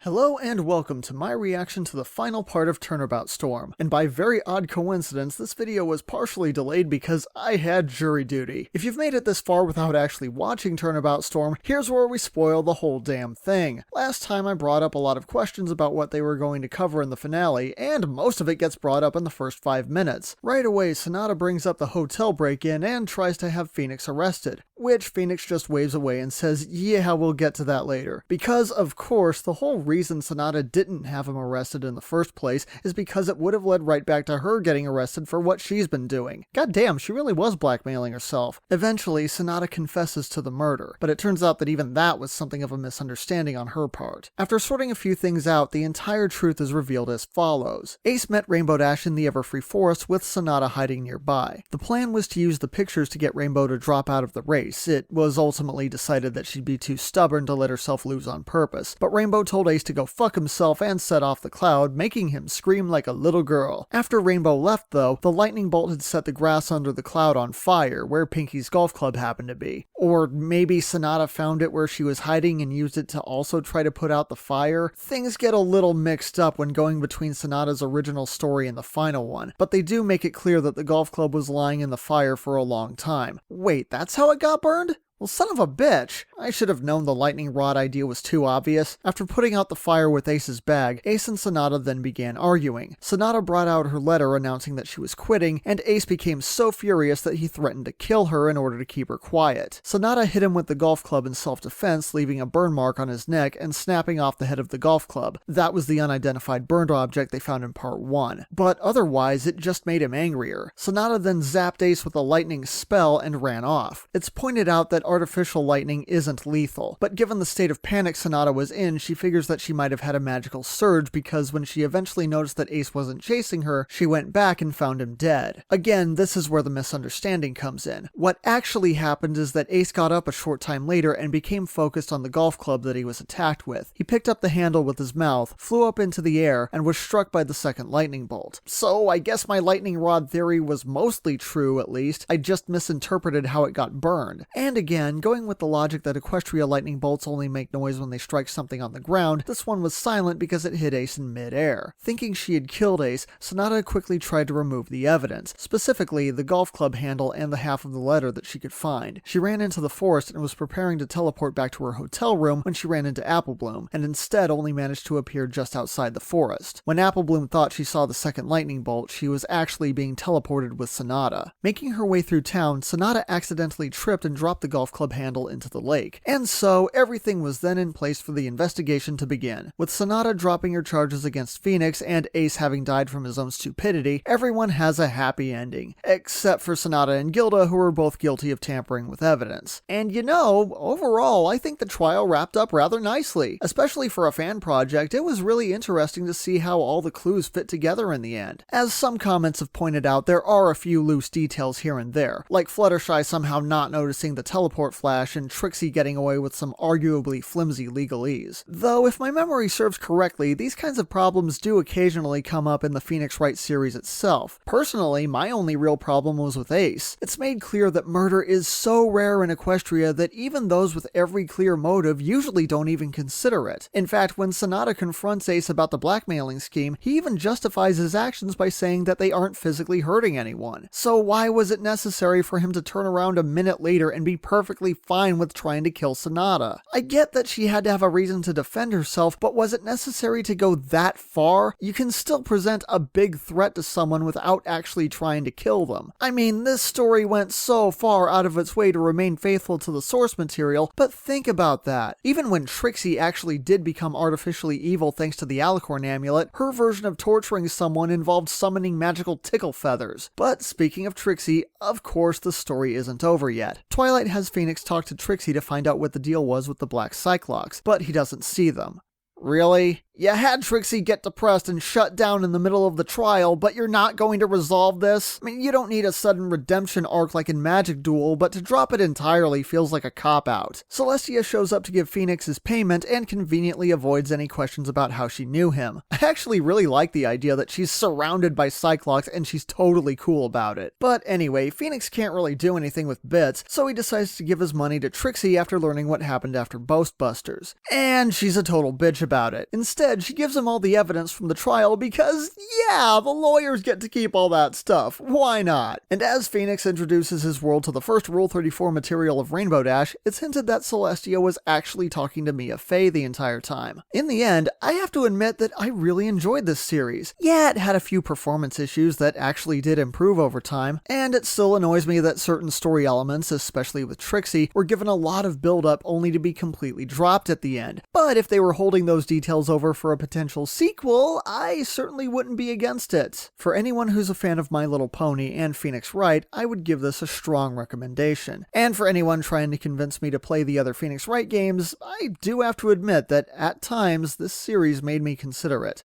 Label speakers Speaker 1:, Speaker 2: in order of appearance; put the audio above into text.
Speaker 1: Hello and welcome to my reaction to the final part of Turnabout Storm, and by very odd coincidence this video was partially delayed because I had jury duty. If you've made it this far without actually watching Turnabout Storm, here's where we spoil the whole damn thing. Last time I brought up a lot of questions about what they were going to cover in the finale, and most of it gets brought up in the first 5 minutes. Right away, Sonata brings up the hotel break-in and tries to have Phoenix arrested, which Phoenix just waves away and says, yeah, we'll get to that later. Because, of course, the whole reason Sonata didn't have him arrested in the first place is because it would have led right back to her getting arrested for what she's been doing. God damn, she really was blackmailing herself. Eventually, Sonata confesses to the murder, but it turns out that even that was something of a misunderstanding on her part. After sorting a few things out, the entire truth is revealed as follows. Ace met Rainbow Dash in the Everfree Forest with Sonata hiding nearby. The plan was to use the pictures to get Rainbow to drop out of the race. It was ultimately decided that she'd be too stubborn to let herself lose on purpose, but Rainbow told Ace to go fuck himself and set off the cloud, making him scream like a little girl. After Rainbow left though, the lightning bolt had set the grass under the cloud on fire, where Pinky's golf club happened to be. Or maybe Sonata found it where she was hiding and used it to also try to put out the fire? Things get a little mixed up when going between Sonata's original story and the final one, but they do make it clear that the golf club was lying in the fire for a long time. Wait, that's how it got burned? Well, son of a bitch! I should have known the lightning rod idea was too obvious. After putting out the fire with Ace's bag, Ace and Sonata then began arguing. Sonata brought out her letter announcing that she was quitting, and Ace became so furious that he threatened to kill her in order to keep her quiet. Sonata hit him with the golf club in self-defense, leaving a burn mark on his neck and snapping off the head of the golf club. That was the unidentified burned object they found in part 1. But otherwise, it just made him angrier. Sonata then zapped Ace with a lightning spell and ran off. It's pointed out that artificial lightning isn't lethal, but given the state of panic Sonata was in, she figures that she might have had a magical surge because when she eventually noticed that Ace wasn't chasing her, she went back and found him dead. Again, this is where the misunderstanding comes in. What actually happened is that Ace got up a short time later and became focused on the golf club that he was attacked with. He picked up the handle with his mouth, flew up into the air, and was struck by the second lightning bolt. So I guess my lightning rod theory was mostly true, at least. I just misinterpreted how it got burned. And again, going with the logic that Equestria lightning bolts only make noise when they strike something on the ground, this one was silent because it hit Ace in mid-air. Thinking she had killed Ace, Sonata quickly tried to remove the evidence, specifically the golf club handle and the half of the letter that she could find. She ran into the forest and was preparing to teleport back to her hotel room when she ran into Applebloom, and instead only managed to appear just outside the forest. When Applebloom thought she saw the second lightning bolt, she was actually being teleported with Sonata. Making her way through town, Sonata accidentally tripped and dropped the golf club handle into the lake. And so, everything was then in place for the investigation to begin. With Sonata dropping her charges against Phoenix and Ace having died from his own stupidity, everyone has a happy ending. Except for Sonata and Gilda, who were both guilty of tampering with evidence. And you know, overall, I think the trial wrapped up rather nicely. Especially for a fan project, it was really interesting to see how all the clues fit together in the end. As some comments have pointed out, there are a few loose details here and there, like Fluttershy somehow not noticing the teleport flash and Trixie getting away with some arguably flimsy legalese. Though, if my memory serves correctly, these kinds of problems do occasionally come up in the Phoenix Wright series itself. Personally, my only real problem was with Ace. It's made clear that murder is so rare in Equestria that even those with every clear motive usually don't even consider it. In fact, when Sonata confronts Ace about the blackmailing scheme, he even justifies his actions by saying that they aren't physically hurting anyone. So why was it necessary for him to turn around a minute later and be perfectly fine with trying to kill Sonata? I get that she had to have a reason to defend herself, but was it necessary to go that far? You can still present a big threat to someone without actually trying to kill them. I mean, this story went so far out of its way to remain faithful to the source material, but think about that. Even when Trixie actually did become artificially evil thanks to the Alicorn amulet, her version of torturing someone involved summoning magical tickle feathers. But speaking of Trixie, of course the story isn't over yet. Twilight has Phoenix talk to Trixie to find out what the deal was with the Black Cyclops, but he doesn't see them. Really? You had Trixie get depressed and shut down in the middle of the trial, but you're not going to resolve this? I mean, you don't need a sudden redemption arc like in Magic Duel, but to drop it entirely feels like a cop-out. Celestia shows up to give Phoenix his payment and conveniently avoids any questions about how she knew him. I actually really like the idea that she's surrounded by Cyclops and she's totally cool about it. But anyway, Phoenix can't really do anything with bits, so he decides to give his money to Trixie after learning what happened after Ghostbusters. And she's a total bitch about it. Instead, she gives him all the evidence from the trial because, yeah, the lawyers get to keep all that stuff. Why not? And as Phoenix introduces his world to the first Rule 34 material of Rainbow Dash, it's hinted that Celestia was actually talking to Mia Fey the entire time. In the end, I have to admit that I really enjoyed this series. Yeah, it had a few performance issues that actually did improve over time, and it still annoys me that certain story elements, especially with Trixie, were given a lot of build-up only to be completely dropped at the end. But if they were holding those details over for a potential sequel, I certainly wouldn't be against it. For anyone who's a fan of My Little Pony and Phoenix Wright, I would give this a strong recommendation. And for anyone trying to convince me to play the other Phoenix Wright games, I do have to admit that at times this series made me consider it.